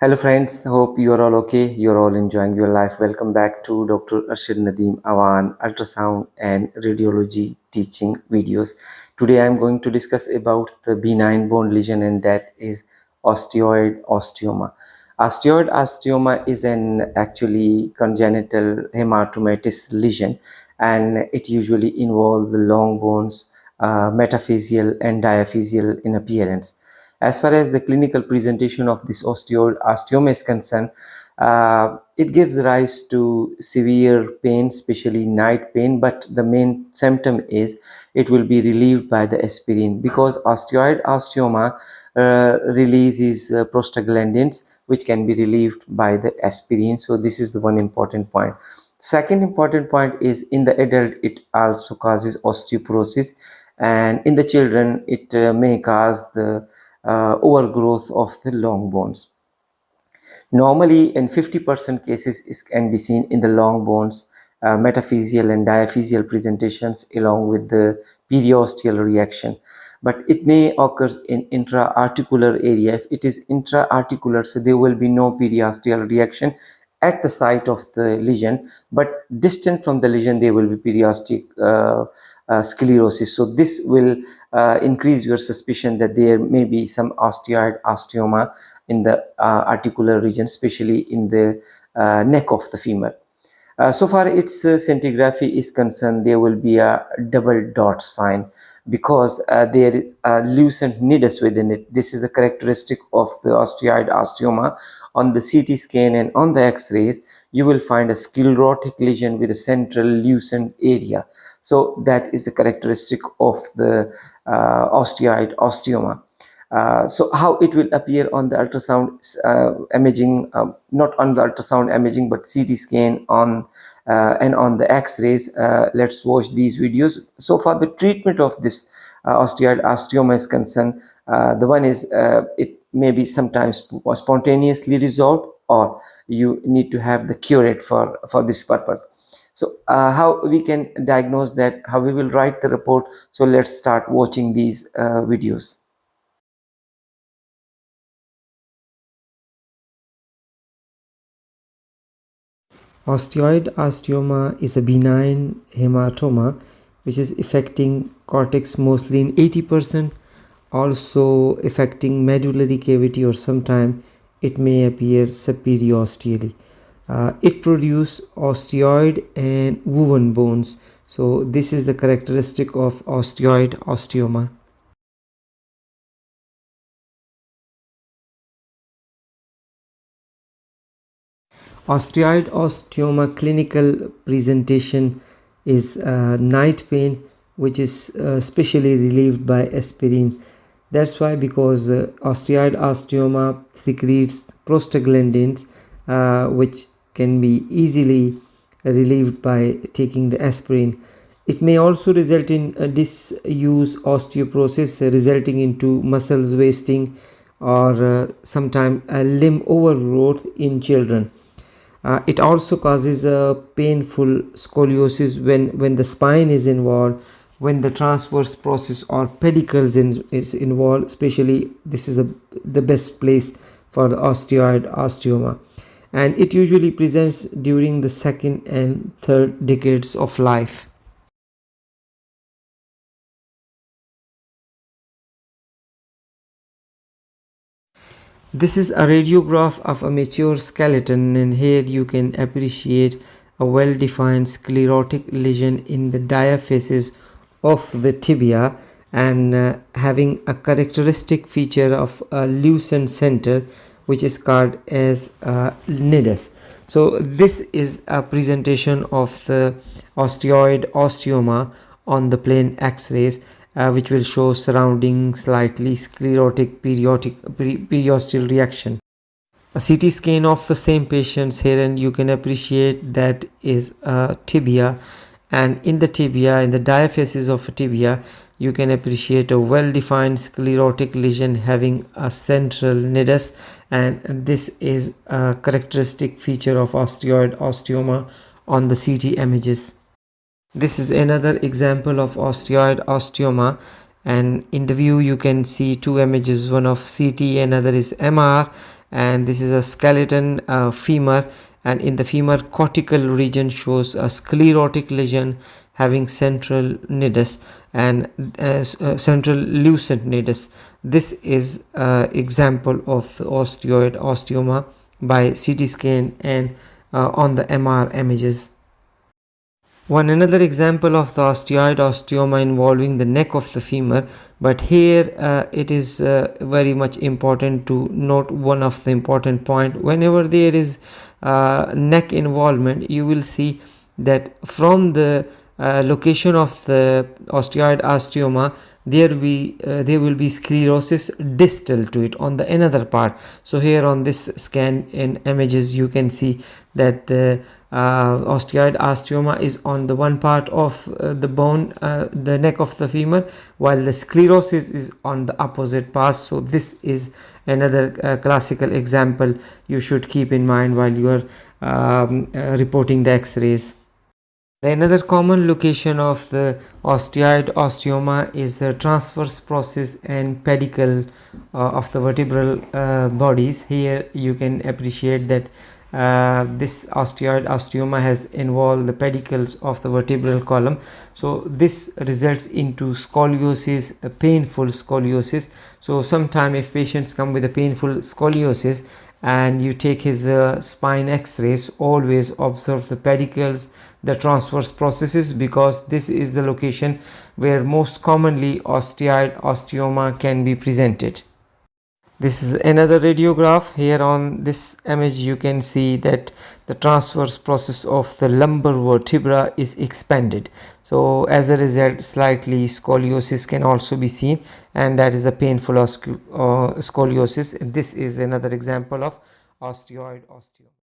Hello friends, hope you are all okay. You are all enjoying your life. Welcome back to Dr. Arshid Nadeem Awan ultrasound and radiology teaching videos. Today I am going to discuss about the benign bone lesion, and that is osteoid osteoma. Osteoid osteoma is an actually congenital hematomatous lesion, and it usually involves the long bones, metaphyseal and diaphyseal in appearance. As far as the clinical presentation of this osteoid osteoma is concerned, it gives rise to severe pain, especially night pain, but the main symptom is it will be relieved by the aspirin, because osteoid osteoma releases prostaglandins, which can be relieved by the aspirin. So this is the one important point. Second important point is, in the adult it also causes osteoporosis, and in the children it may cause the overgrowth of the long bones. Normally, in 50% cases, it can be seen in the long bones, metaphyseal and diaphyseal presentations along with the periosteal reaction. But it may occur in intra-articular area. If it is intra-articular, so there will be no periosteal reaction at the site of the lesion, but distant from the lesion there will be periostic sclerosis. So this will increase your suspicion that there may be some osteoid osteoma in the articular region, especially in the neck of the femur. So far its scintigraphy is concerned, there will be a double dot sign, because there is a lucent nidus within it. This is a characteristic of the osteoid osteoma. On the CT scan and on the x-rays, you will find a sclerotic lesion with a central lucent area. So that is the characteristic of the osteoid osteoma. So how it will appear on the ultrasound imaging, not on the ultrasound imaging but CT scan on and on the x-rays. Let's watch these videos. So far the treatment of this osteoid osteoma is concerned, the one is it may be sometimes spontaneously resolved, or you need to have the curate for this purpose. So how we can diagnose that, how we will write the report. So let's start watching these videos. Osteoid osteoma is a benign hematoma which is affecting cortex mostly in 80%, also affecting medullary cavity, or sometimes it may appear superiosteally. It produces osteoid and woven bones. So this is the characteristic of osteoid osteoma. Osteoid osteoma clinical presentation is night pain, which is specially relieved by aspirin. That's why, because osteoid osteoma secretes prostaglandins, which can be easily relieved by taking the aspirin. It may also result in disuse osteoporosis, resulting into muscles wasting, or sometimes a limb overgrowth in children. It also causes a painful scoliosis when the spine is involved, when the transverse process or pedicles is involved. Especially this is the best place for the osteoid osteoma, and it usually presents during the second and third decades of life. This is a radiograph of a mature skeleton, and here you can appreciate a well-defined sclerotic lesion in the diaphysis of the tibia, and having a characteristic feature of a lucent center, which is called as nidus. So this is a presentation of the osteoid osteoma on the plain x-rays, which will show surrounding slightly sclerotic periosteal reaction. A CT scan of the same patients here, and you can appreciate that is a tibia, and in the tibia, in the diaphysis of a tibia, you can appreciate a well-defined sclerotic lesion having a central nidus, and this is a characteristic feature of osteoid osteoma on the CT images. This is another example of osteoid osteoma, and in the view you can see two images, one of CT, another is MR, and this is a skeleton femur, and in the femur cortical region shows a sclerotic lesion having central nidus and central lucent nidus. This is example of the osteoid osteoma by CT scan and on the MR images. One another example of the osteoid osteoma involving the neck of the femur, but here it is very much important to note one of the important point. Whenever there is neck involvement, you will see that from the location of the osteoid osteoma there will be sclerosis distal to it on the another part. So here on this scan in images you can see that the osteoid osteoma is on the one part of the bone, the neck of the femur, while the sclerosis is on the opposite part. So this is another classical example you should keep in mind while you are reporting the x-rays. Another common location of the osteoid osteoma is the transverse process and pedicle of the vertebral bodies. Here you can appreciate that this osteoid osteoma has involved the pedicles of the vertebral column. So this results into scoliosis, a painful scoliosis. So sometime if patients come with a painful scoliosis and you take his spine x-rays, always observe the pedicles, the transverse processes, because this is the location where most commonly osteoid osteoma can be presented. This is another radiograph. Here on this image you can see that the transverse process of the lumbar vertebra is expanded. So as a result, slightly scoliosis can also be seen, and that is a painful scoliosis. This is another example of osteoid osteoma.